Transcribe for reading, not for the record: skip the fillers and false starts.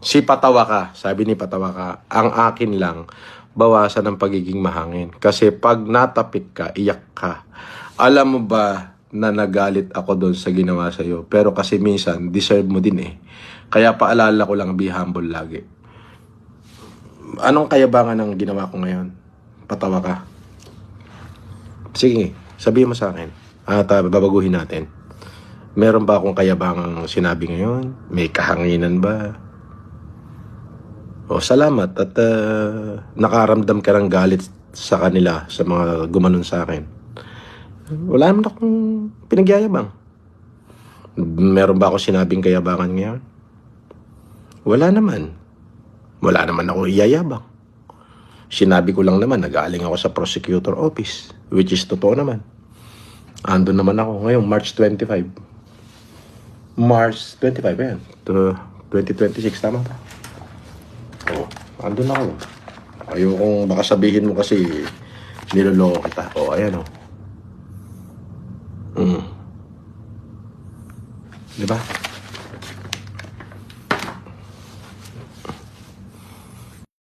Si Patawa ka, sabi ni Patawa ka, ang akin lang, bawasan ng pagiging mahangin. Kasi pag natapik ka, iyak ka. Alam mo ba na nagalit ako doon sa ginawa sa'yo? Pero kasi minsan, deserve mo din eh. Kaya paalala ko lang, be humble lagi. Anong kayabangan ng ginawa ko ngayon? Patawa ka. Sige, sabihin mo sa akin. At babaguhin natin. Meron ba akong kayabangang sinabi ngayon? May kahanginan ba? O, salamat at nakaramdam ka ng galit sa kanila, sa mga gumanon sa akin. Wala naman akong pinagyayabang. Meron ba ako sinabing kayabangan ngayon? Wala naman. Wala naman ako iyayabang. Sinabi ko lang naman, nag-aaling ako sa prosecutor office, which is totoo naman. Andun naman ako ngayong March 25. March 25, yan. 2026, tama ba? Oh, andun ako. Ayokong baka sabihin mo kasi niloloko kita. Oh, ayan oh. Diba?